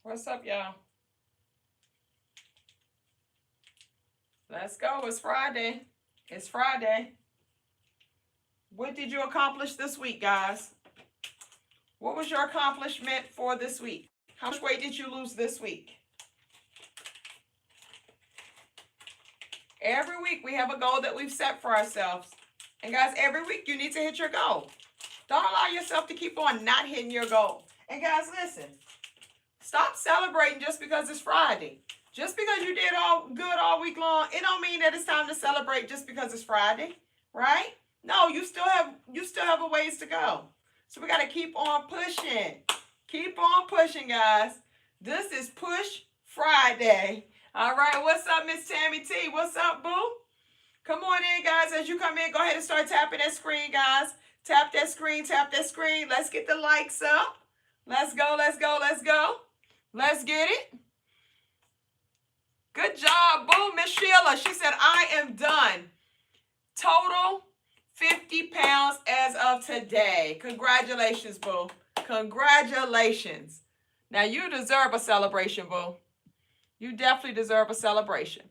What's up, y'all? Let's go. It's Friday. It's Friday. What did you accomplish this week, guys? What was your accomplishment for this week? How much weight did you lose this week? Every week we have a goal that we've set for ourselves. And guys, every week you need to hit your goal. Don't allow yourself to keep on not hitting your goal. And guys, listen. Stop celebrating just because it's Friday. Just because you did all good all week long, it don't mean that it's time to celebrate just because it's Friday, right? No, you still have a ways to go. So we got to keep on pushing. Keep on pushing, guys. This is Push Friday. All right, what's up, Miss Tammy T? What's up, boo? Come on in, guys. As you come in, go ahead and start tapping that screen, guys. Tap that screen, tap that screen. Let's get the likes up. Let's go, let's go, let's go. Let's get it. Good job, boo. Miss Sheila, she said, I am done. Total 50 pounds as of today. Congratulations, boo. Congratulations. Now, you deserve a celebration, boo. You definitely deserve a celebration.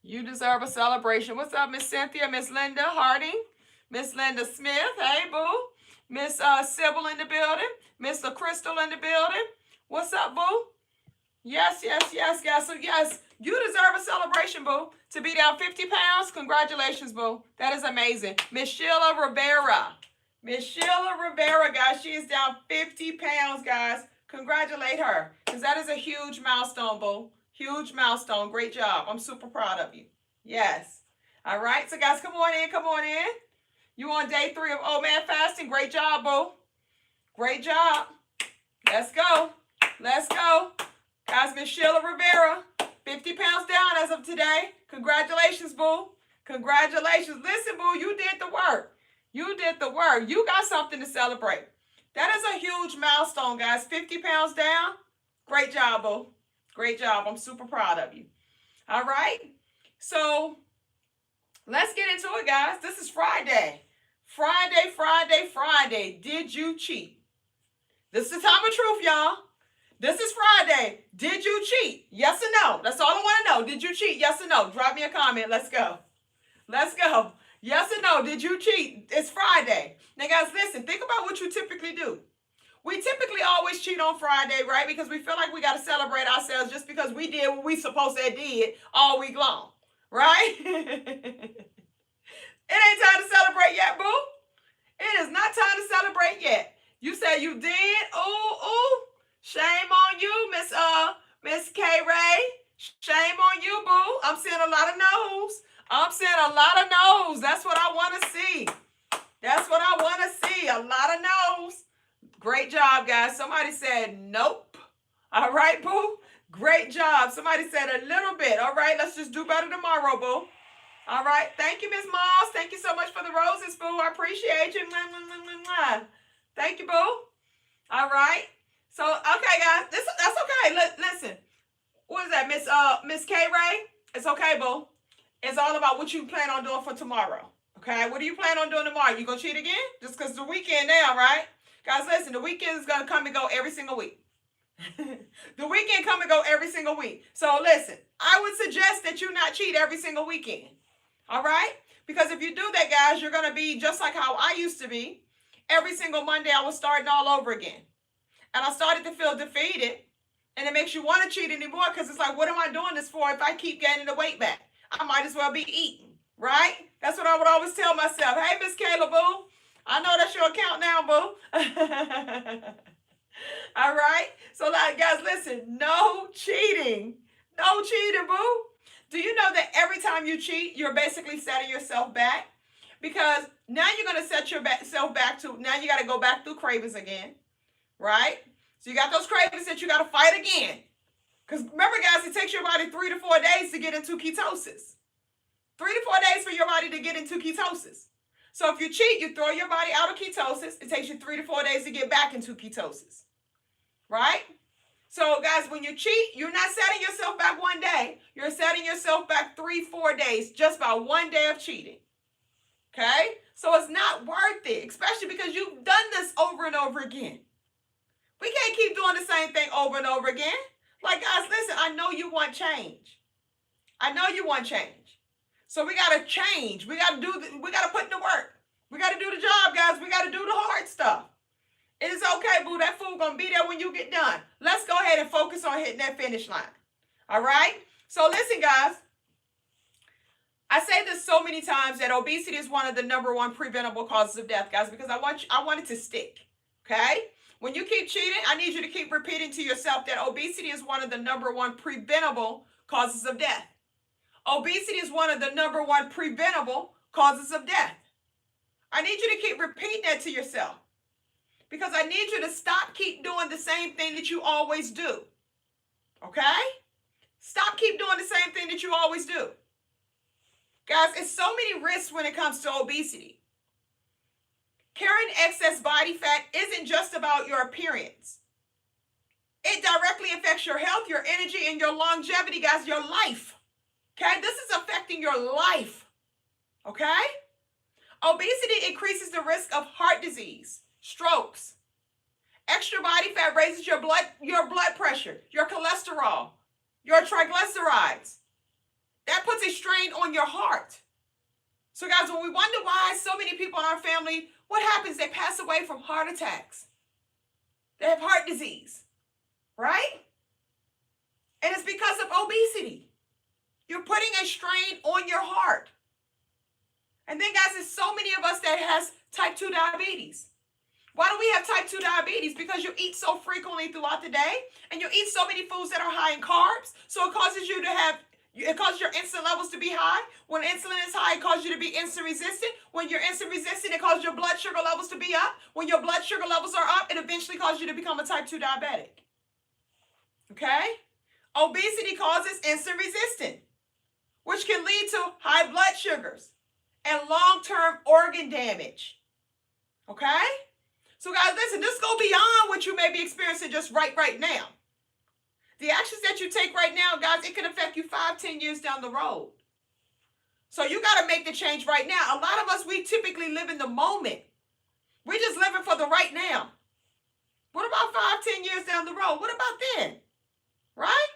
You deserve a celebration. What's up, Miss Cynthia, Miss Linda Harding, Miss Linda Smith? Hey, boo. Miss Sybil in the building. Miss Crystal in the building. What's up, boo? Yes, yes, yes, guys. So, yes, you deserve a celebration, boo. To be down 50 pounds, congratulations, boo. That is amazing. Miss Sheila Rivera. Miss Sheila Rivera, guys, she is down 50 pounds, guys. Congratulate her, because that is a huge milestone, boo. Huge milestone. Great job. I'm super proud of you. Yes. All right. So, guys, come on in. Come on in. You on day 3 of Old Man Fasting. Great job, boo. Great job. Let's go. Let's go. Guys, Miss Sheila Rivera, 50 pounds down as of today. Congratulations, boo. Congratulations. Listen, boo, you did the work. You did the work. You got something to celebrate. That is a huge milestone, guys. 50 pounds down. Great job, boo. Great job. I'm super proud of you. All right. So let's get into it, guys. This is Friday. Friday, Friday, Friday. Did you cheat? This is the time of truth, y'all. This is Friday. Did you cheat? Yes or no? That's all I want to know. Did you cheat? Yes or no? Drop me a comment. Let's go. Let's go. Yes or no? Did you cheat? It's Friday. Now, guys, listen. Think about what you typically do. We typically always cheat on Friday, right? Because we feel like we got to celebrate ourselves just because we did what we supposed to did all week long, right? It ain't time to celebrate yet, boo. It is not time to celebrate yet. You said you did. Ooh, ooh. Shame on you, Miss K. Ray. Shame on you, boo. I'm seeing a lot of no's. I'm seeing a lot of no's. That's what I want to see. That's what I want to see. A lot of no's. Great job, guys. Somebody said nope. All right, boo. Great job. Somebody said a little bit. All right, let's just do better tomorrow, boo. All right. Thank you, Miss Moss. Thank you so much for the roses, boo. I appreciate you. Thank you, boo. All right. So, okay, guys, that's okay. Listen, what is that, Miss K. Ray? It's okay, boo. It's all about what you plan on doing for tomorrow. Okay, what do you plan on doing tomorrow? You gonna cheat again? Just because the weekend now, right? Guys, listen, the weekend is gonna come and go every single week. The weekend come and go every single week. So listen, I would suggest that you not cheat every single weekend. All right? Because if you do that, guys, you're gonna be just like how I used to be. Every single Monday, I was starting all over again. And I started to feel defeated. And it makes you want to cheat anymore because it's like, what am I doing this for if I keep gaining the weight back? I might as well be eating, right? That's what I would always tell myself. Hey, Miss Kayla, boo. I know that's your account now, boo. All right? So, like, guys, listen. No cheating. No cheating, boo. Do you know that every time you cheat, you're basically setting yourself back? Because now you're going to set yourself back to, now you got to go back through cravings again. Right? So you got those cravings that you got to fight again. Because remember, guys, it takes your body 3 to 4 days to get into ketosis. 3 to 4 days for your body to get into ketosis. So if you cheat, you throw your body out of ketosis. It takes you 3 to 4 days to get back into ketosis. Right? So, guys, when you cheat, you're not setting yourself back 1 day. You're setting yourself back 3-4 days just by 1 day of cheating. Okay? So it's not worth it, especially because you've done this over and over again. We can't keep doing the same thing over and over again. Like, guys, listen, I know you want change. I know you want change. So we got to change. We got to we got to put in the work. We got to do the job, guys. We got to do the hard stuff. It is okay, boo. That food going to be there when you get done. Let's go ahead and focus on hitting that finish line. All right? So listen, guys. I say this so many times that obesity is one of the #1 preventable causes of death, guys, because I want it to stick. Okay? When you keep cheating, I need you to keep repeating to yourself that obesity is one of the #1 preventable causes of death. Obesity is one of the #1 preventable causes of death. I need you to keep repeating that to yourself because I need you to keep doing the same thing that you always do. Okay? Stop keep doing the same thing that you always do. Guys, it's so many risks when it comes to obesity. Carrying excess body fat isn't just about your appearance. It directly affects your health, your energy, and your longevity, guys, your life. Okay? This is affecting your life. Okay? Obesity increases the risk of heart disease, strokes. Extra body fat raises your blood pressure, your cholesterol, your triglycerides. That puts a strain on your heart. So guys, when we wonder why so many people in our family, what happens? They pass away from heart attacks. They have heart disease, right? And it's because of obesity. You're putting a strain on your heart. And then guys, there's so many of us that has type 2 diabetes. Why do we have type 2 diabetes? Because you eat so frequently throughout the day and you eat so many foods that are high in carbs. So it causes your insulin levels to be high. When insulin is high, it causes you to be insulin resistant. When you're insulin resistant, it causes your blood sugar levels to be up. When your blood sugar levels are up, it eventually causes you to become a type 2 diabetic. Okay? Obesity causes insulin resistance, which can lead to high blood sugars and long-term organ damage. Okay? So guys, listen, this go beyond what you may be experiencing just right now. The actions that you take right now, guys, it can affect you 5-10 years down the road. So you got to make the change right now. A lot of us, we typically live in the moment. We're just living for the right now. What about 5-10 years down the road? What about then? Right?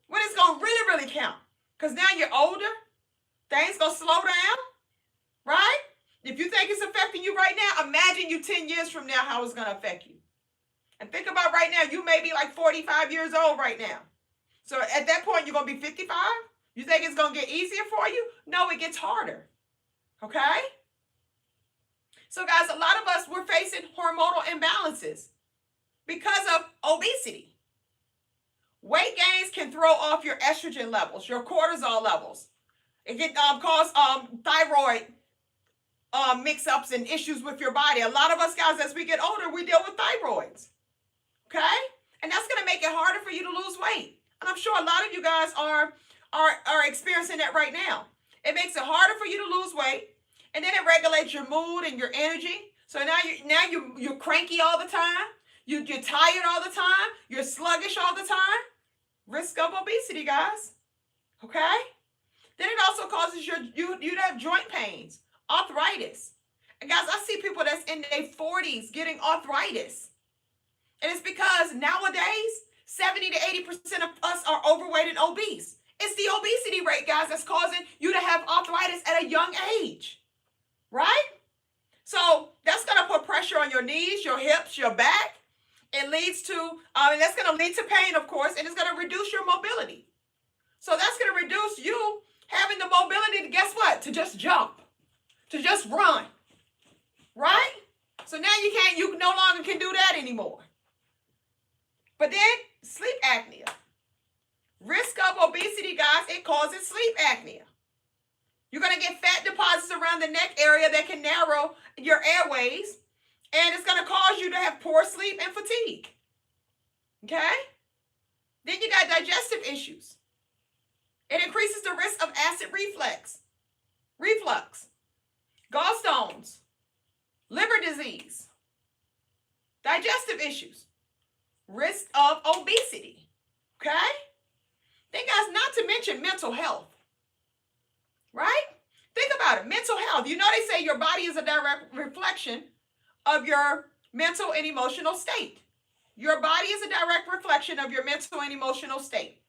When it's going to really count. Because now you're older. Things going to slow down. Right? If you think it's affecting you right now, imagine you 10 years from now how it's going to affect you. And think about right now, you may be like 45 years old right now. So at that point, you're going to be 55? You think it's going to get easier for you? No, it gets harder. Okay? So guys, a lot of us, we're facing hormonal imbalances because of obesity. Weight gains can throw off your estrogen levels, your cortisol levels. It can cause thyroid mix-ups and issues with your body. A lot of us guys, as we get older, we deal with thyroids. Okay? And that's going to make it harder for you to lose weight. And I'm sure a lot of you guys are experiencing that right now. It makes it harder for you to lose weight. And then it regulates your mood and your energy. So now you're cranky all the time. You're tired all the time. You're sluggish all the time. Risk of obesity, guys. Okay? Then it also causes you to have joint pains, arthritis. And guys, I see people that's in their 40s getting arthritis. And it's because nowadays, 70 to 80% of us are overweight and obese. It's the obesity rate, guys, that's causing you to have arthritis at a young age. Right? So that's going to put pressure on your knees, your hips, your back. It leads to, and that's going to lead to pain, of course, and it's going to reduce your mobility. So that's going to reduce you having the mobility to, guess what? To just jump, to just run. Right? So now you no longer can do that anymore. But then sleep apnea. Risk of obesity, guys, it causes sleep apnea. You're going to get fat deposits around the neck area that can narrow your airways, and it's going to cause you to have poor sleep and fatigue. Okay? Then you got digestive issues. It increases the risk of acid reflux, gallstones, liver disease, digestive issues, risk of obesity. Okay? Then guys, not to mention mental health. Right? Think about it. Mental health. You know they say your body is a direct reflection of your mental and emotional state. Your body is a direct reflection of your mental and emotional state.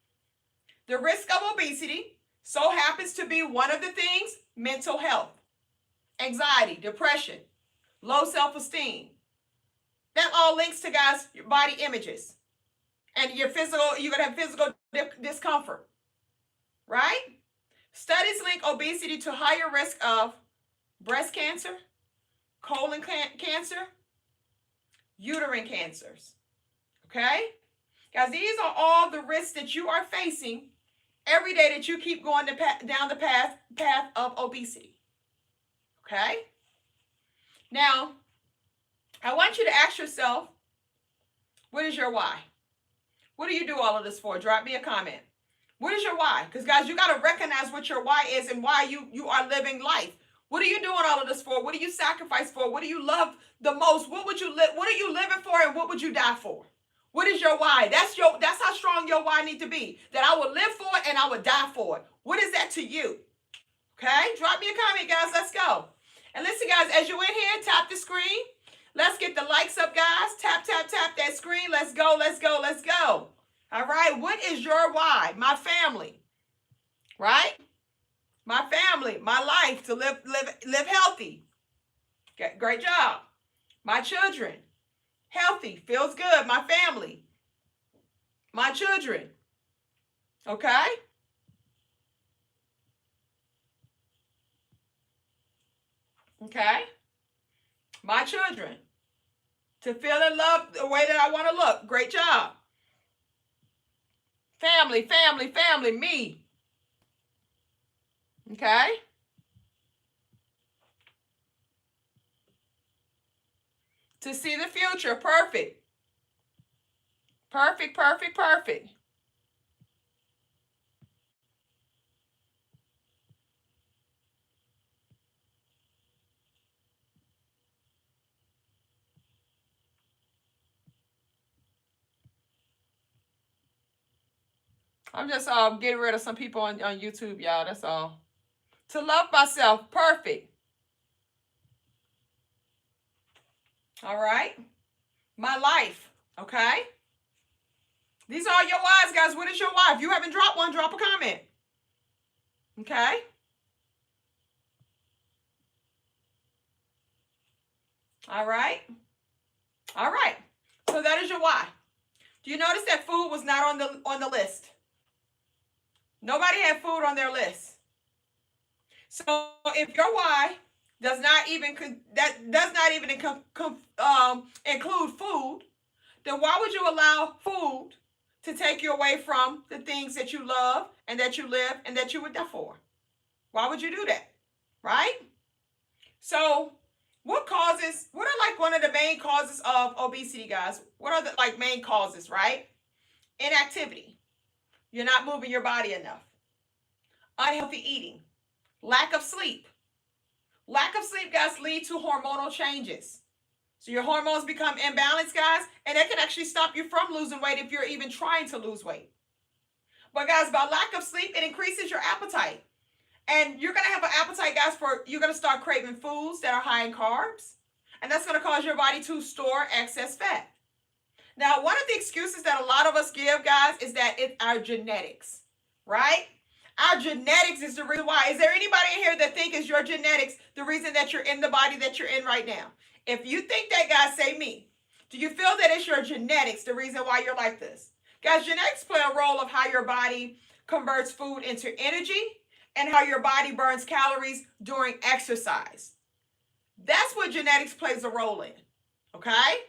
The risk of obesity so happens to be one of the things: mental health, anxiety, depression, low self-esteem. That all links to, guys, your body images and your physical. You're gonna have physical discomfort, right? Studies link obesity to higher risk of breast cancer, colon cancer, uterine cancers. Okay, guys, these are all the risks that you are facing every day that you keep going down the path of obesity. Okay, now I want you to ask yourself, what is your why? What do you do all of this for? Drop me a comment. What is your why? Because, guys, you got to recognize what your why is and why you are living life. What are you doing all of this for? What do you sacrifice for? What do you love the most? What would you live? What are you living for, and what would you die for? What is your why? That's how strong your why need to be. That I would live for it and I would die for it. What is that to you? Okay? Drop me a comment, guys. Let's go. And listen, guys, as you're in here, tap the screen. Let's get the likes up, guys. Tap, tap, tap that screen. Let's go, let's go, let's go. All right? What is your why? My family. Right? My family, my life, to live healthy. Okay, great job. My children, healthy, feels good. My family, my children. Okay? Okay? My children, to feel and love the way that I want to look. Great job. Family, family, family, me. Okay? To see the future. Perfect. Perfect, perfect, perfect. I'm just getting rid of some people on YouTube, y'all. That's all. To love myself. Perfect. All right. My life. Okay. These are your whys, guys. What is your why? If you haven't dropped one, drop a comment. Okay. All right. All right. So that is your why. Do you notice that food was not on the list? Nobody had food on their list. So if your why does not even include food, then why would you allow food to take you away from the things that you love and that you live and that you would die for? Why would you do that? Right? So what are like one of the main causes of obesity, guys? What are the like main causes, right? Inactivity. You're not moving your body enough. Unhealthy eating. Lack of sleep. Lack of sleep, guys, lead to hormonal changes. So your hormones become imbalanced, guys, and that can actually stop you from losing weight if you're even trying to lose weight. But guys, by lack of sleep, it increases your appetite. And you're going to have an appetite, guys, you're going to start craving foods that are high in carbs. And that's going to cause your body to store excess fat. Now, one of the excuses that a lot of us give, guys, is that it's our genetics, right? Our genetics is the reason why. Is there anybody in here that think it's your genetics the reason that you're in the body that you're in right now? If you think that, guys, say me. Do you feel that it's your genetics the reason why you're like this? Guys, genetics play a role of how your body converts food into energy and how your body burns calories during exercise. That's what genetics plays a role in, okay?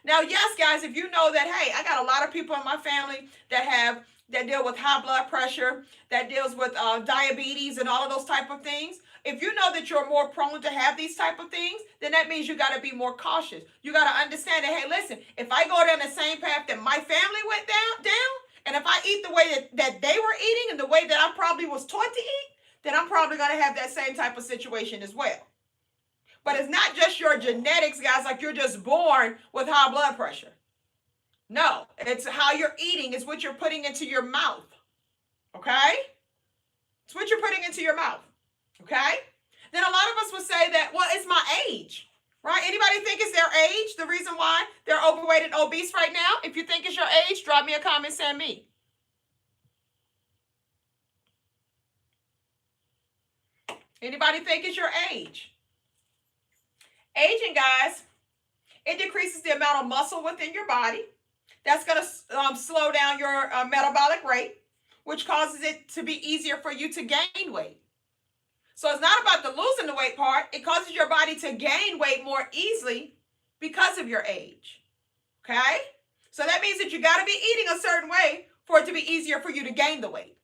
Now, yes, guys, if you know that, hey, I got a lot of people in my family that deal with high blood pressure, that deals with diabetes and all of those type of things. If you know that you're more prone to have these type of things, then that means you got to be more cautious. You got to understand that, hey, listen, if I go down the same path that my family went down, and if I eat the way that they were eating and the way that I probably was taught to eat, then I'm probably going to have that same type of situation as well. But it's not just your genetics, guys, like you're just born with high blood pressure. No, it's how you're eating. It's what you're putting into your mouth. Okay? It's what you're putting into your mouth. Okay? Then a lot of us would say that, well, it's my age. Right? Anybody think it's their age, the reason why they're overweight and obese right now? If you think it's your age, drop me a comment saying me. Anybody think it's your age? Aging, guys, it decreases the amount of muscle within your body. That's going to slow down your metabolic rate, which causes it to be easier for you to gain weight. So it's not about the losing the weight part. It causes your body to gain weight more easily because of your age. Okay? So that means that you got to be eating a certain way for it to be easier for you to gain the weight.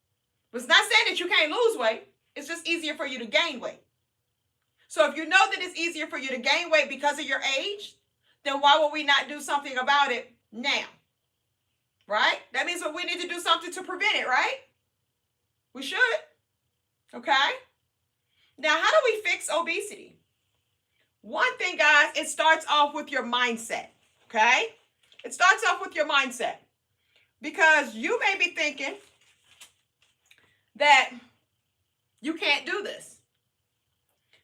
But it's not saying that you can't lose weight. It's just easier for you to gain weight. So if you know that it's easier for you to gain weight because of your age, then why would we not do something about it now? Right? That means that we need to do something to prevent it, right? We should. Okay? Now, how do we fix obesity? One thing, guys, it starts off with your mindset. Okay? It starts off with your mindset. Because you may be thinking that you can't do this.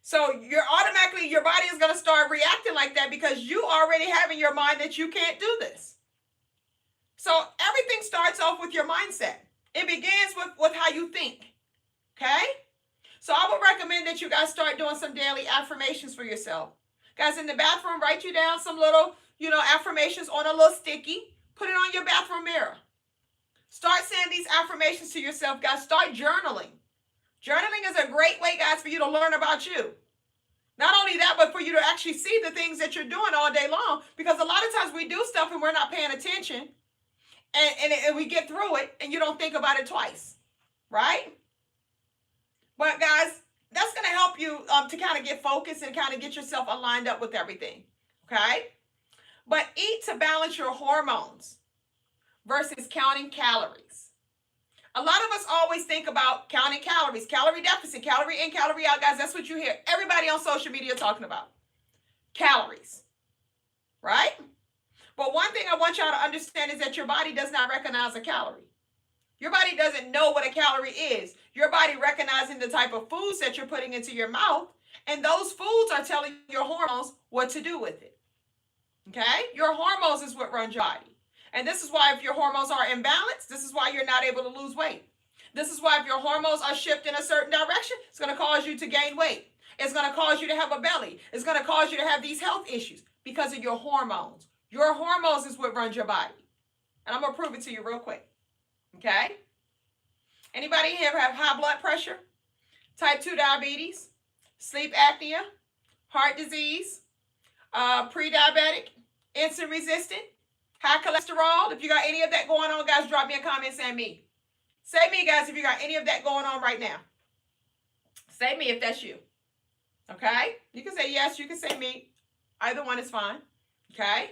So your body is going to start reacting like that because you already have in your mind that you can't do this. So everything starts off with your mindset. It begins with how you think. Okay? So I would recommend that you guys start doing some daily affirmations for yourself. Guys, in the bathroom, write you down some little, affirmations on a little sticky. Put it on your bathroom mirror. Start saying these affirmations to yourself, guys. Start journaling. Journaling is a great way, guys, for you to learn about you. Not only that, but for you to actually see the things that you're doing all day long. Because a lot of times we do stuff and we're not paying attention. And we get through it and you don't think about it twice. Right? But guys, that's going to help you to kind of get focused and kind of get yourself aligned up with everything. Okay? But eat to balance your hormones versus counting calories. A lot of us always think about counting calories, calorie deficit, calorie in, calorie out. Guys, that's what you hear everybody on social media talking about. Calories. Right? But one thing I want y'all to understand is that your body does not recognize a calorie. Your body doesn't know what a calorie is. Your body recognizing the type of foods that you're putting into your mouth, and those foods are telling your hormones what to do with it. Okay? Your hormones is what runs your body. And this is why if your hormones are imbalanced, this is why you're not able to lose weight. This is why if your hormones are shifted in a certain direction, it's going to cause you to gain weight. It's going to cause you to have a belly. It's going to cause you to have these health issues because of your hormones. Your hormones is what runs your body. And I'm going to prove it to you real quick. Okay? Anybody here have high blood pressure, type 2 diabetes, sleep apnea, heart disease, pre-diabetic, insulin resistant, high cholesterol? If you got any of that going on, guys, drop me a comment saying me. Say me, guys, if you got any of that going on right now. Say me if that's you. Okay? You can say yes, you can say me. Either one is fine. Okay?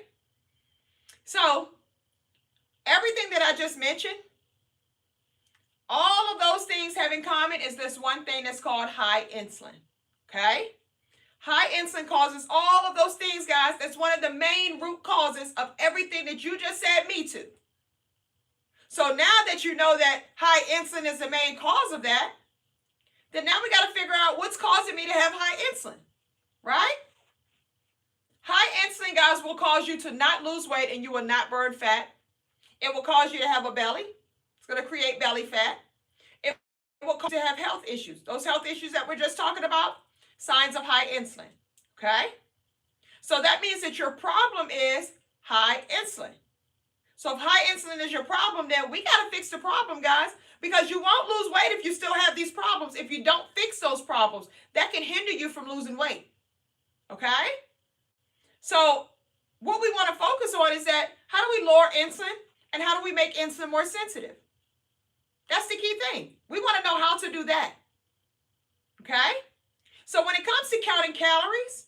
So, everything that I just mentioned, all of those things have in common is this one thing that's called high insulin. Okay? High insulin causes all of those things, guys. That's one of the main root causes of everything that you just said me to. So now that you know that high insulin is the main cause of that, then now we got to figure out what's causing me to have high insulin, right? High insulin, guys, will cause you to not lose weight and you will not burn fat. It will cause you to have a belly. It's going to create belly fat. It will cause you to have health issues. Those health issues that we're just talking about, signs of high insulin. Okay? So that means that your problem is high insulin. So if high insulin is your problem, then we got to fix the problem, guys, because you won't lose weight if you still have these problems. If you don't fix those problems, that can hinder you from losing weight. Okay? So what we want to focus on is that how do we lower insulin and how do we make insulin more sensitive? That's the key thing. We want to know how to do that. Okay? So when it comes to counting calories,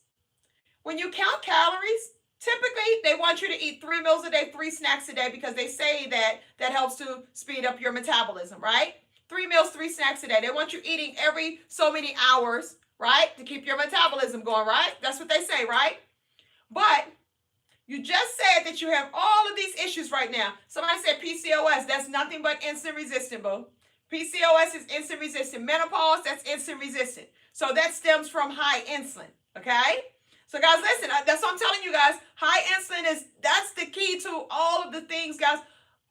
when you count calories, typically they want you to eat 3 meals a day, 3 snacks a day, because they say that helps to speed up your metabolism, right? 3 meals, 3 snacks a day. They want you eating every so many hours, right? To keep your metabolism going, right? That's what they say, right? But you just said that you have all of these issues right now. Somebody said PCOS. That's nothing but insulin resistant, boo. PCOS is insulin resistant. Menopause, that's insulin resistant. So that stems from high insulin, okay? So guys, listen, that's what I'm telling you guys. High insulin that's the key to all of the things, guys.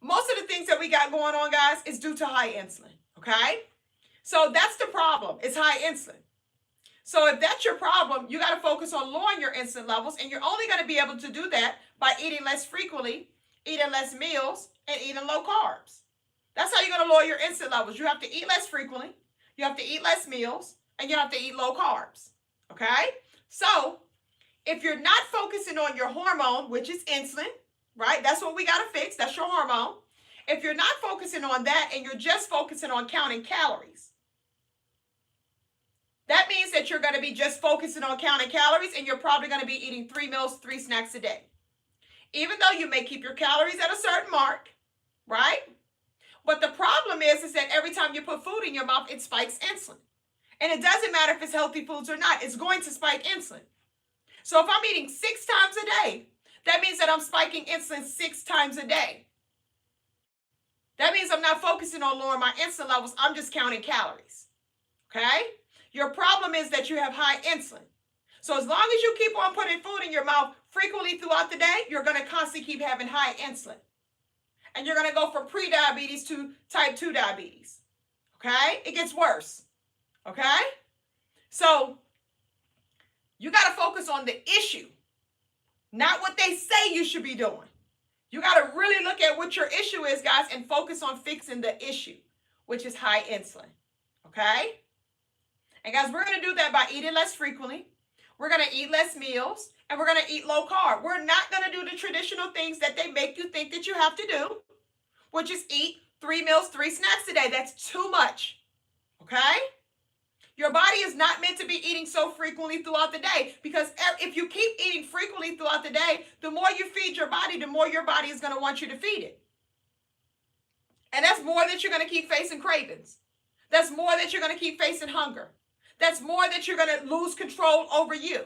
Most of the things that we got going on, guys, is due to high insulin. Okay? So that's the problem. It's high insulin. So if that's your problem, you got to focus on lowering your insulin levels, and you're only going to be able to do that by eating less frequently, eating less meals, and eating low carbs. That's how you're going to lower your insulin levels. You have to eat less frequently, you have to eat less meals, and you have to eat low carbs. Okay? So if you're not focusing on your hormone, which is insulin, right? That's what we got to fix. That's your hormone. If you're not focusing on that and you're just focusing on counting calories, that means that you're going to be just focusing on counting calories, and you're probably going to be eating 3 meals, 3 snacks a day. Even though you may keep your calories at a certain mark, right? But the problem is that every time you put food in your mouth, it spikes insulin. And it doesn't matter if it's healthy foods or not, it's going to spike insulin. So if I'm eating 6 times a day, that means that I'm spiking insulin 6 times a day. That means I'm not focusing on lowering my insulin levels, I'm just counting calories. Okay? Your problem is that you have high insulin. So as long as you keep on putting food in your mouth frequently throughout the day, you're going to constantly keep having high insulin. And you're going to go from pre-diabetes to type 2 diabetes. Okay? It gets worse. Okay? So you got to focus on the issue, not what they say you should be doing. You got to really look at what your issue is, guys, and focus on fixing the issue, which is high insulin. Okay? And guys, we're going to do that by eating less frequently. We're going to eat less meals, and we're going to eat low carb. We're not going to do the traditional things that they make you think that you have to do, which is eat 3 meals, 3 snacks a day. That's too much. Okay? Your body is not meant to be eating so frequently throughout the day, because if you keep eating frequently throughout the day, the more you feed your body, the more your body is going to want you to feed it. And that's more that you're going to keep facing cravings. That's more that you're going to keep facing hunger. That's more that you're going to lose control over you.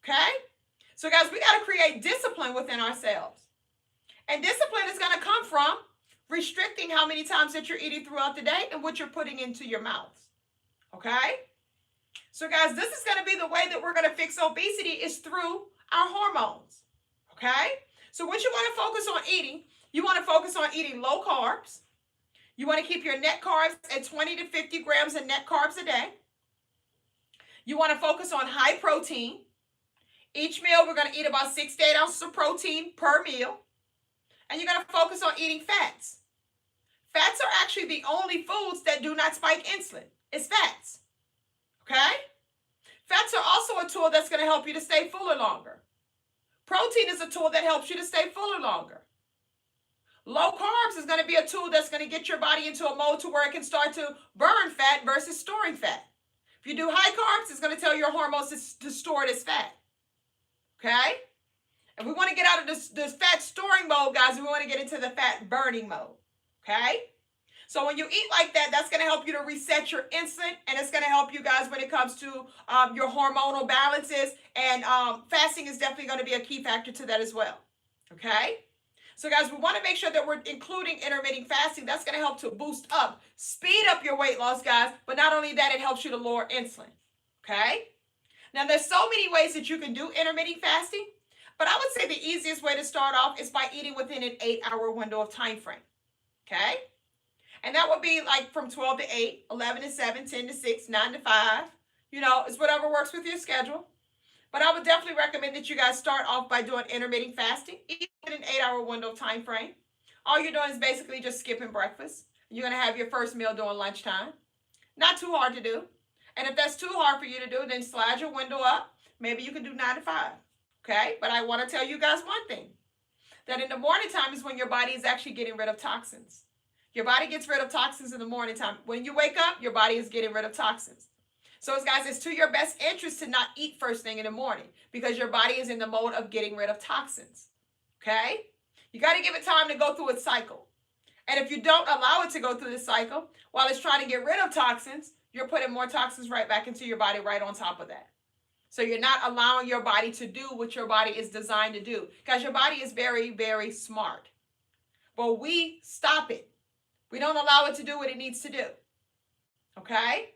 Okay? So guys, we got to create discipline within ourselves. And discipline is going to come from restricting how many times that you're eating throughout the day and what you're putting into your mouth. Okay? So guys, this is going to be the way that we're going to fix obesity, is through our hormones. Okay? So what you want to focus on eating, you want to focus on eating low carbs. You want to keep your net carbs at 20 to 50 grams of net carbs a day. You want to focus on high protein. Each meal, we're going to eat about 6 to 8 ounces of protein per meal. And you're going to focus on eating fats. Fats are actually the only foods that do not spike insulin. It's fats. Okay? Fats are also a tool that's going to help you to stay fuller longer. Protein is a tool that helps you to stay fuller longer. Low carbs is going to be a tool that's going to get your body into a mode to where it can start to burn fat versus storing fat. If you do high carbs, it's going to tell your hormones to store it as fat. Okay? And we want to get out of this fat storing mode, guys. We want to get into the fat burning mode. Okay? So when you eat like that, that's going to help you to reset your insulin, and it's going to help you guys when it comes to your hormonal balances. And fasting is definitely going to be a key factor to that as well. Okay? So guys, we want to make sure that we're including intermittent fasting. That's going to help to boost up, speed up your weight loss, guys. But not only that, it helps you to lower insulin. Okay? Now, there's so many ways that you can do intermittent fasting, but I would say the easiest way to start off is by eating within an 8-hour window of time frame. Okay? And that would be like from 12 to 8, 11 to 7, 10 to 6, 9 to 5. You know, it's whatever works with your schedule. But I would definitely recommend that you guys start off by doing intermittent fasting, eat in an 8-hour window time frame. All you're doing is basically just skipping breakfast. You're going to have your first meal during lunchtime. Not too hard to do. And if that's too hard for you to do, then slide your window up. Maybe you can do 9 to 5. Okay? But I want to tell you guys one thing. That in the morning time is when your body is actually getting rid of toxins. Your body gets rid of toxins in the morning time. When you wake up, your body is getting rid of toxins. So guys, it's to your best interest to not eat first thing in the morning, because your body is in the mode of getting rid of toxins. Okay? You got to give it time to go through its cycle. And if you don't allow it to go through the cycle while it's trying to get rid of toxins, you're putting more toxins right back into your body right on top of that. So you're not allowing your body to do what your body is designed to do, because your body is very, very smart. But we stop it. We don't allow it to do what it needs to do. Okay?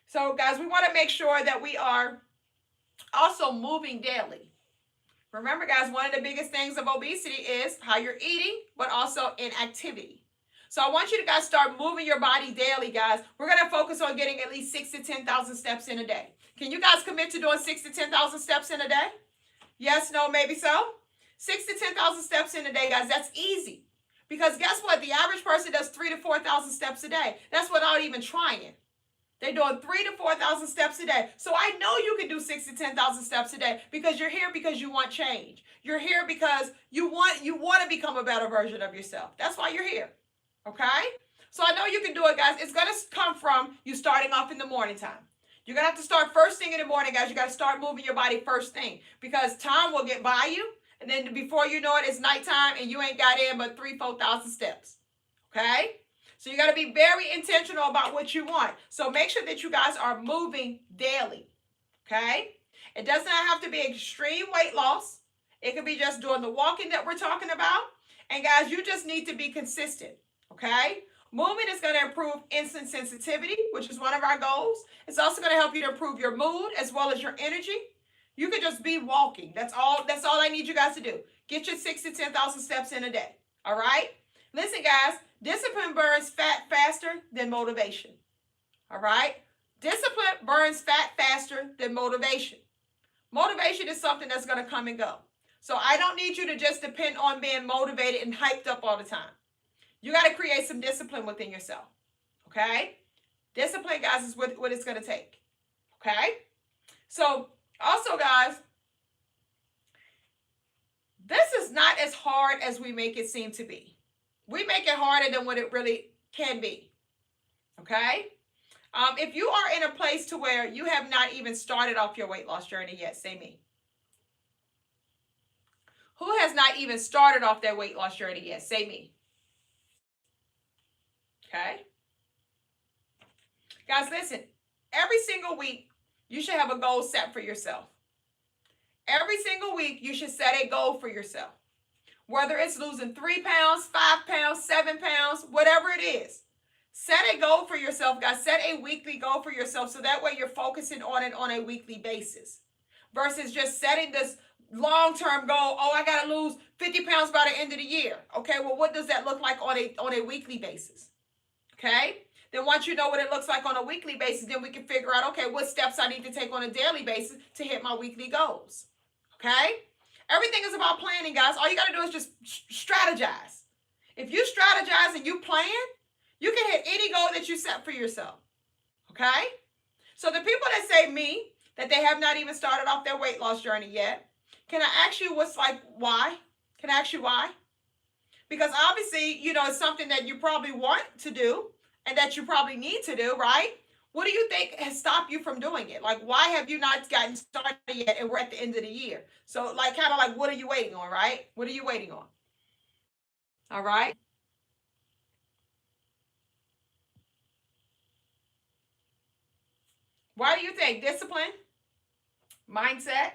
So guys, we want to make sure that we are Also, moving daily. Remember, guys, one of the biggest things of obesity is how you're eating, but also inactivity. So I want you to guys start moving your body daily, guys. We're going to focus on getting at least 6 to 10,000 steps in a day. Can you guys commit to doing 6 to 10,000 steps in a day? Yes, no, maybe so? 6 to 10,000 steps in a day, guys. That's easy. Because guess what? The average person does 3 to 4,000 steps a day. That's without even trying. They're doing 3 to 4,000 steps a day. So I know you can do 6 to 10,000 steps a day because you're here because you want change. You're here because you want to become a better version of yourself. That's why you're here. Okay? So I know you can do it, guys. It's going to come from you starting off in the morning time. You're going to have to start first thing in the morning, guys. You got to start moving your body first thing because time will get by you. And then before you know it, it's nighttime and you ain't got in but 4,000 steps. Okay? So you got to be very intentional about what you want. So make sure that you guys are moving daily. Okay? It does not have to be extreme weight loss. It could be just doing the walking that we're talking about. And guys, you just need to be consistent. Okay? Movement is going to improve insulin sensitivity, which is one of our goals. It's also going to help you to improve your mood as well as your energy. You could just be walking. That's all I need you guys to do. Get your 6 to 10,000 steps in a day. All right? Listen, guys, discipline burns fat faster than motivation. All right? Discipline burns fat faster than motivation. Motivation is something that's going to come and go. So I don't need you to just depend on being motivated and hyped up all the time. You got to create some discipline within yourself. Okay? Discipline, guys, is what it's going to take. Okay? So, also, guys, this is not as hard as we make it seem to be. We make it harder than what it really can be. Okay? If you are in a place to where you have not even started off your weight loss journey yet, say me. Who has not even started off their weight loss journey yet? Say me. Okay? Guys, listen. Every single week, you should have a goal set for yourself. Every single week, you should set a goal for yourself. Whether it's losing 3 pounds, 5 pounds, 7 pounds, whatever it is. Set a goal for yourself, guys. Set a weekly goal for yourself so that way you're focusing on it on a weekly basis. Versus just setting this long-term goal, oh, I got to lose 50 pounds by the end of the year. Okay, well, what does that look like on a weekly basis? Okay? Then once you know what it looks like on a weekly basis, then we can figure out, okay, what steps I need to take on a daily basis to hit my weekly goals. Okay? Everything is about planning, guys. All you got to do is just strategize. If you strategize and you plan, you can hit any goal that you set for yourself. Okay? So the people that say me, that they have not even started off their weight loss journey yet, can I ask you why? Can I ask you why? Because obviously, it's something that you probably want to do and that you probably need to do, right? What do you think has stopped you from doing it? Like, why have you not gotten started yet and we're at the end of the year? So, kind of like, what are you waiting on, right? What are you waiting on? All right? Why do you think? Discipline? Mindset?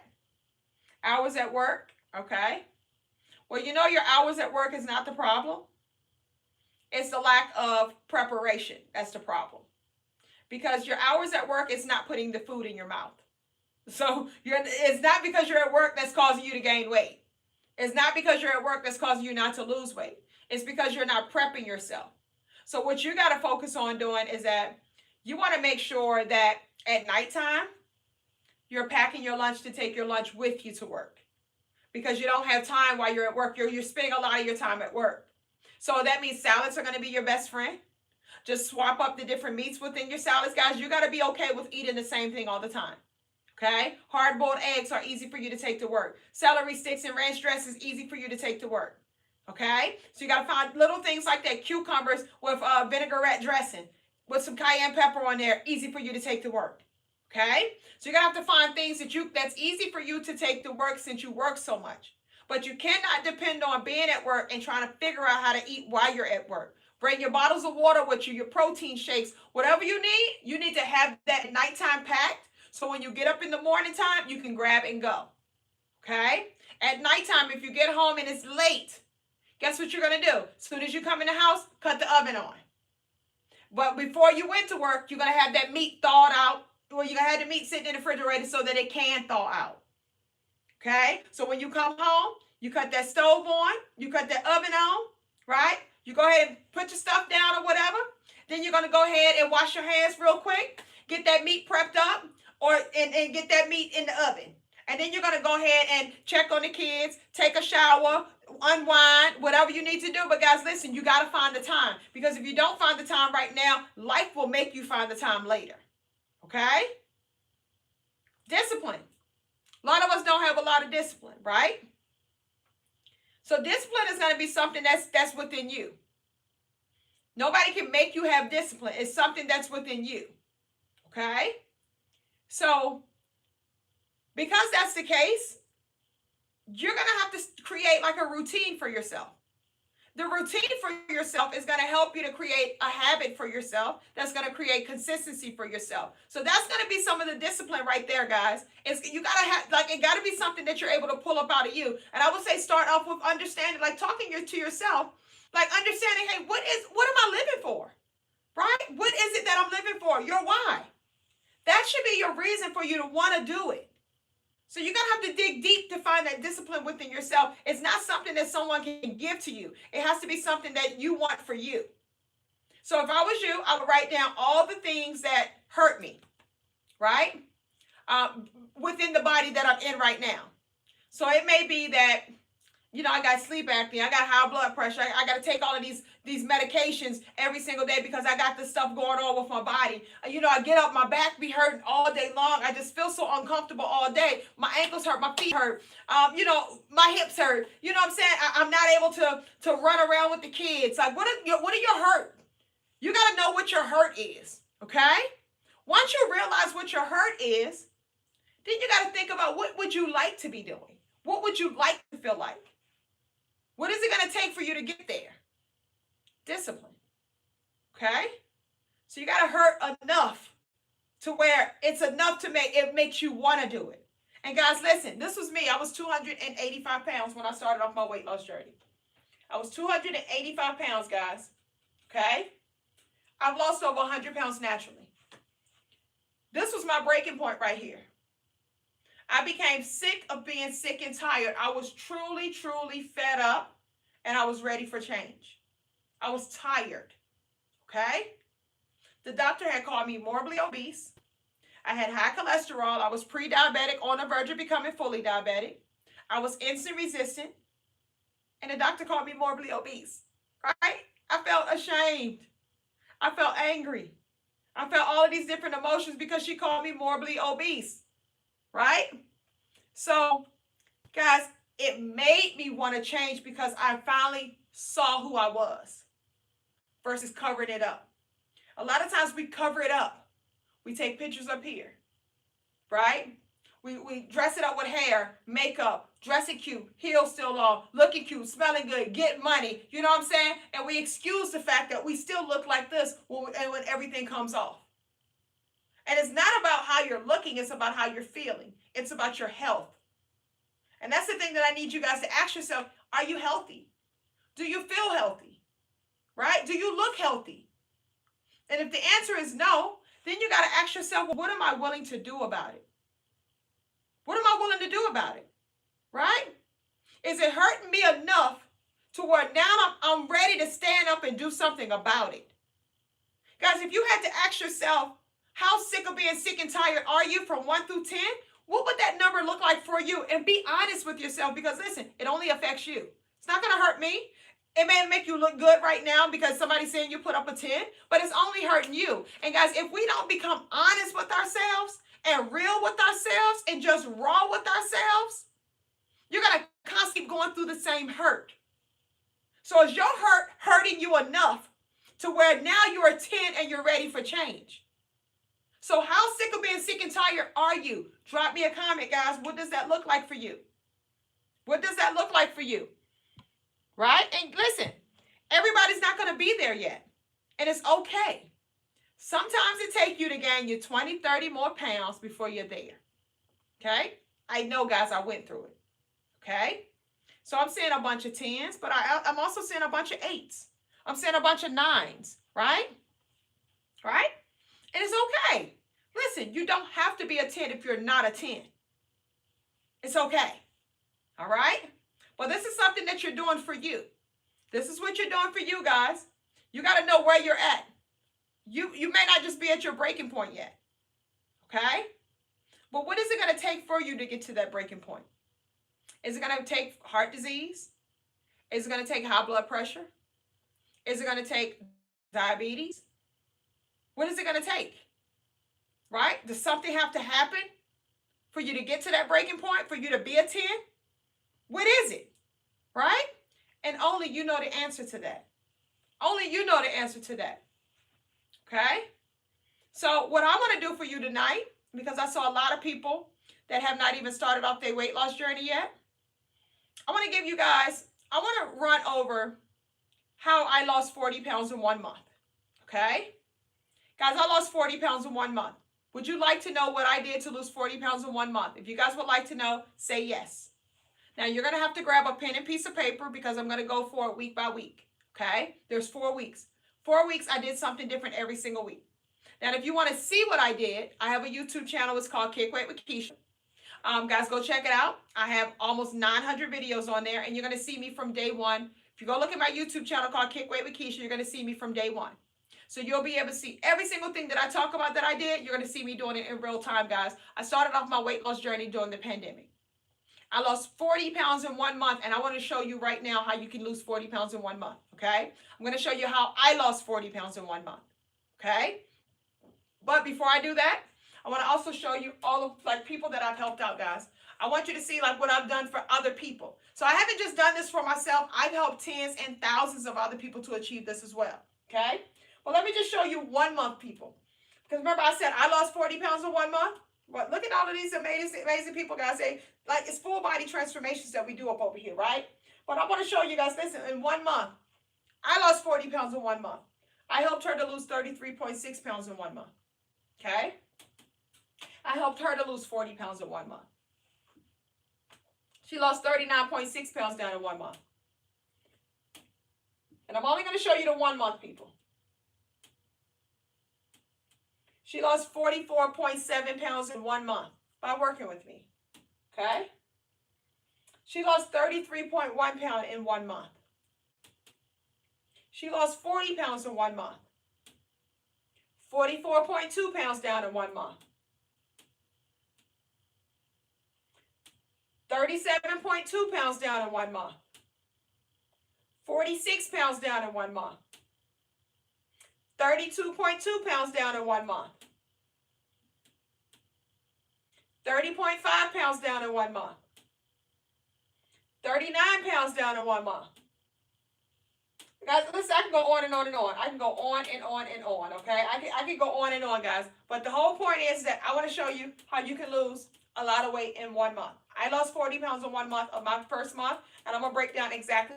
Hours at work? Okay. Well, your hours at work is not the problem. It's the lack of preparation. That's the problem. Because your hours at work is not putting the food in your mouth. So it's not because you're at work that's causing you to gain weight. It's not because you're at work that's causing you not to lose weight. It's because you're not prepping yourself. So what you got to focus on doing is that you want to make sure that at nighttime, you're packing your lunch to take your lunch with you to work. Because you don't have time while you're at work. You're spending a lot of your time at work. So that means salads are going to be your best friend. Just swap up the different meats within your salads. Guys, you got to be okay with eating the same thing all the time. Okay? Hard-boiled eggs are easy for you to take to work. Celery sticks and ranch dressing is easy for you to take to work. Okay? So you got to find little things like that. Cucumbers with vinaigrette dressing with some cayenne pepper on there. Easy for you to take to work. Okay? So you're going to have to find things that's easy for you to take to work since you work so much. But you cannot depend on being at work and trying to figure out how to eat while you're at work. Bring your bottles of water with you, your protein shakes, whatever you need to have that nighttime packed. So when you get up in the morning time, you can grab and go. Okay? At nighttime, if you get home and it's late, guess what you're going to do? As soon as you come in the house, cut the oven on. But before you went to work, you're going to have that meat thawed out. well, you had the meat sitting in the refrigerator so that it can thaw out. Okay? So when you come home, you cut that stove on, you cut that oven on, right? You go ahead and put your stuff down or whatever. Then you're going to go ahead and wash your hands real quick, get that meat prepped up, and get that meat in the oven. And then you're going to go ahead and check on the kids, take a shower, unwind, whatever you need to do. But guys, listen, you got to find the time. Because if you don't find the time right now, life will make you find the time later. Okay? Discipline. A lot of us don't have a lot of discipline, right? So discipline is going to be something that's within you. Nobody can make you have discipline. It's something that's within you. Okay? So, because that's the case, you're going to have to create like a routine for yourself. The routine for yourself is going to help you to create a habit for yourself that's going to create consistency for yourself. So that's going to be some of the discipline right there, guys. You got to have, like, it got to be something that you're able to pull up out of you. And I would say start off with understanding, like talking to yourself, like understanding, hey, what am I living for? Right? What is it that I'm living for? Your why. That should be your reason for you to want to do it. So you're going to have to dig deep to find that discipline within yourself. It's not something that someone can give to you. It has to be something that you want for you. So if I was you, I would write down all the things that hurt me, right? Within the body that I'm in right now. So it may be that, I got sleep apnea, I got high blood pressure, I got to take all of these medications every single day because I got this stuff going on with my body. I get up, my back be hurting all day long. I just feel so uncomfortable all day. My ankles hurt, my feet hurt, my hips hurt. You know what I'm saying? I'm not able to run around with the kids. Like, what are your hurt? You got to know what your hurt is, okay? Once you realize what your hurt is, then you got to think about what would you like to be doing? What would you like to feel like? What is it going to take for you to get there? Discipline. Okay? So you got to hurt enough to where it's enough to makes you want to do it. And guys, listen, this was me. I was 285 pounds when I started off my weight loss journey. I was 285 pounds, guys. Okay? I've lost over 100 pounds naturally. This was my breaking point right here. I became sick of being sick and tired. I was truly, truly fed up, and I was ready for change. I was tired, okay? The doctor had called me morbidly obese. I had high cholesterol. I was pre-diabetic on the verge of becoming fully diabetic. I was insulin resistant, and the doctor called me morbidly obese, right? I felt ashamed. I felt angry. I felt all of these different emotions because she called me morbidly obese. Right? So, guys, it made me want to change because I finally saw who I was versus covering it up. A lot of times we cover it up. We take pictures up here, right? We dress it up with hair, makeup, dressing cute, heels still on, looking cute, smelling good, get money. You know what I'm saying? And we excuse the fact that we still look like this when everything comes off. And it's not about how you're looking, it's about how you're feeling. It's about your health. And that's the thing that I need you guys to ask yourself, are you healthy? Do you feel healthy? Right? Do you look healthy? And if the answer is no, then you got to ask yourself, well, what am I willing to do about it? What am I willing to do about it? Right? Is it hurting me enough to where now I'm ready to stand up and do something about it? Guys, if you had to ask yourself, how sick of being sick and tired are you from 1 through 10? What would that number look like for you? And be honest with yourself because, listen, it only affects you. It's not going to hurt me. It may make you look good right now because somebody's saying you put up a 10, but it's only hurting you. And guys, if we don't become honest with ourselves and real with ourselves and just raw with ourselves, you're going to constantly keep going through the same hurt. So is your hurt hurting you enough to where now you're a 10 and you're ready for change? So how sick of being sick and tired are you? Drop me a comment, guys. What does that look like for you? What does that look like for you? Right? And listen, everybody's not going to be there yet. And it's okay. Sometimes it takes you to gain your 20, 30 more pounds before you're there. Okay? I know, guys, I went through it. Okay? So I'm seeing a bunch of 10s, but I'm also seeing a bunch of 8s. I'm seeing a bunch of 9s, right? Right? And it's okay. Listen, you don't have to be a 10 if you're not a 10. It's okay. All right? But this is something that you're doing for you. This is what you're doing for you, guys. You got to know where you're at. You may not just be at your breaking point yet. Okay? But what is it going to take for you to get to that breaking point? Is it going to take heart disease? Is it going to take high blood pressure? Is it going to take diabetes? What is it going to take? Right? Does something have to happen for you to get to that breaking point, for you to be a 10? What is it? Right? And only you know the answer to that. Only you know the answer to that. Okay? So what I want to do for you tonight, because I saw a lot of people that have not even started off their weight loss journey yet, I want to give you guys, I want to run over how I lost 40 pounds in 1 month. Okay? Guys, I lost 40 pounds in 1 month. Would you like to know what I did to lose 40 pounds in 1 month? If you guys would like to know, say yes. Now, you're going to have to grab a pen and piece of paper because I'm going to go for it week by week. Okay? There's 4 weeks. 4 weeks, I did something different every single week. Now, if you want to see what I did, I have a YouTube channel. It's called Kick Weight with Keisha. Guys, go check it out. I have almost 900 videos on there, and you're going to see me from day one. If you go look at my YouTube channel called Kick Weight with Keisha, you're going to see me from day one. So you'll be able to see every single thing that I talk about that I did. You're going to see me doing it in real time, guys. I started off my weight loss journey during the pandemic. I lost 40 pounds in 1 month, and I want to show you right now how you can lose 40 pounds in 1 month, okay? I'm going to show you how I lost 40 pounds in 1 month, okay? But before I do that, I want to also show you all of like people that I've helped out, guys. I want you to see like what I've done for other people. So I haven't just done this for myself. I've helped tens and thousands of other people to achieve this as well, okay? Well, let me just show you 1 month, people. Because remember I said I lost 40 pounds in 1 month? Well, look at all of these amazing people, guys. Like, it's full body transformations that we do up over here, right? But I want to show you guys, listen, in 1 month, I lost 40 pounds in 1 month. I helped her to lose 33.6 pounds in 1 month, okay? I helped her to lose 40 pounds in 1 month. She lost 39.6 pounds down in 1 month. And I'm only going to show you the 1 month, people. She lost 44.7 pounds in 1 month by working with me, okay? She lost 33.1 pounds in 1 month. She lost 40 pounds in 1 month. 44.2 pounds down in 1 month. 37.2 pounds down in 1 month. 46 pounds down in 1 month. 32.2 pounds down in 1 month. 30.5 pounds down in 1 month. 39 pounds down in 1 month. Guys, listen, I can go on and on and on. I can go on and on and on, okay? I can go on and on, guys. But the whole point is that I want to show you how you can lose a lot of weight in 1 month. I lost 40 pounds in 1 month of my first month, and I'm going to break down exactly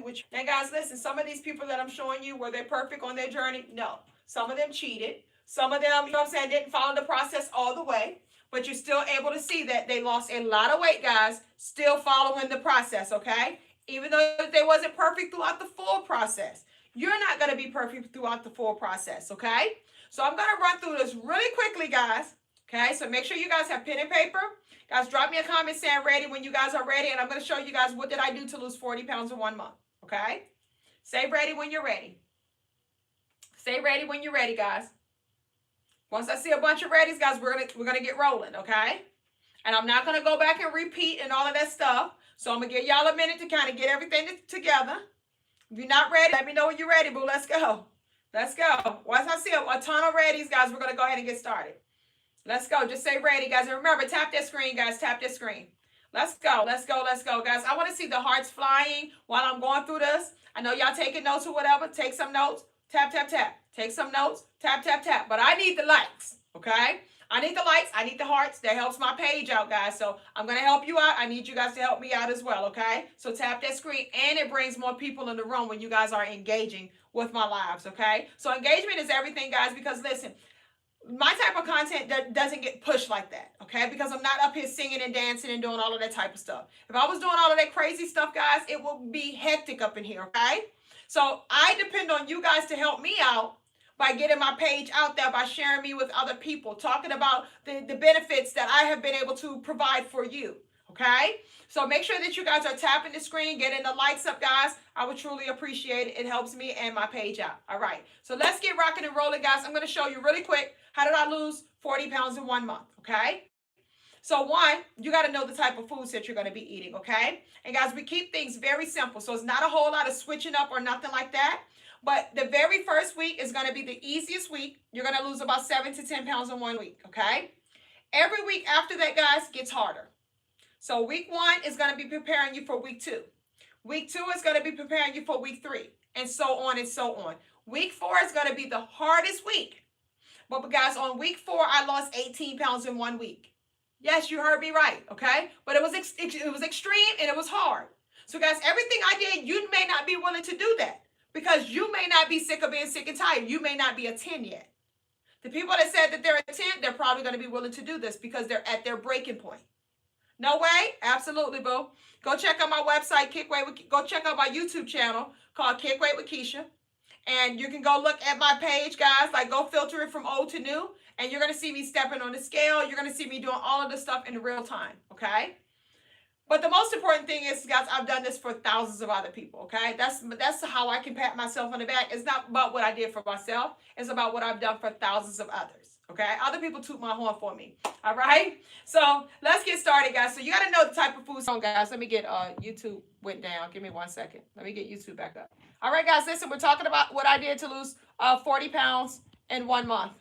which. Now, guys, listen, some of these people that I'm showing you, were they perfect on their journey? No. Some of them cheated. Some of them, you know what I'm saying, didn't follow the process all the way. But you're still able to see that they lost a lot of weight, guys, still following the process, okay? Even though they wasn't perfect throughout the full process. You're not going to be perfect throughout the full process, okay? So I'm going to run through this really quickly, guys. Okay, so make sure you guys have pen and paper. Guys, drop me a comment saying ready when you guys are ready, and I'm going to show you guys what did I do to lose 40 pounds in 1 month, okay? Say ready when you're ready. Say ready when you're ready, guys. Once I see a bunch of readies, guys, we're gonna get rolling, okay? And I'm not going to go back and repeat and all of that stuff. So I'm going to give y'all a minute to kind of get everything together. If you're not ready, let me know when you're ready, boo. Let's go. Let's go. Once I see a ton of readies, guys, we're going to go ahead and get started. Let's go. Just say ready, guys. And remember, tap that screen, guys. Tap that screen. Let's go. Let's go. Let's go, guys. I want to see the hearts flying while I'm going through this. I know y'all taking notes or whatever. Take some notes. Tap, tap, tap. Take some notes. Tap, tap, tap. But I need the likes, okay? I need the likes. I need the hearts. That helps my page out, guys. So I'm going to help you out. I need you guys to help me out as well, okay? So tap that screen, and it brings more people in the room when you guys are engaging with my lives, okay? So engagement is everything, guys, because listen, my type of content that doesn't get pushed like that, okay? Because I'm not up here singing and dancing and doing all of that type of stuff. If I was doing all of that crazy stuff, guys, it would be hectic up in here, okay? So I depend on you guys to help me out by getting my page out there, by sharing me with other people, talking about the benefits that I have been able to provide for you. Okay? So make sure that you guys are tapping the screen, getting the likes up, guys. I would truly appreciate it. It helps me and my page out. All right. So let's get rocking and rolling, guys. I'm going to show you really quick, how did I lose 40 pounds in 1 month? Okay? So one, you got to know the type of foods that you're going to be eating, okay? And guys, we keep things very simple. So it's not a whole lot of switching up or nothing like that. But the very first week is going to be the easiest week. You're going to lose about 7 to 10 pounds in 1 week, okay? Every week after that, guys, gets harder. So week 1 is going to be preparing you for week 2. Week 2 is going to be preparing you for week 3, and so on and so on. Week 4 is going to be the hardest week. But guys, on week 4, I lost 18 pounds in 1 week. Yes, you heard me right, okay? But it was extreme and it was hard. So guys, everything I did, you may not be willing to do that because you may not be sick of being sick and tired. You may not be a 10 yet. The people that said that they're a 10, they're probably going to be willing to do this because they're at their breaking point. No way? Absolutely, boo. Go check out my website, go check out my YouTube channel called Kick Weight with Keisha. And you can go look at my page, guys. Like, go filter it from old to new. And you're going to see me stepping on the scale. You're going to see me doing all of this stuff in real time, okay? But the most important thing is, guys, I've done this for thousands of other people, okay? That's how I can pat myself on the back. It's not about what I did for myself. It's about what I've done for thousands of others, okay? Other people toot my horn for me, all right? So let's get started, guys. So you got to know the type of food. So, guys, let me get YouTube went down. Give me 1 second. Let me get YouTube back up. All right, guys, listen, we're talking about what I did to lose 40 pounds in 1 month.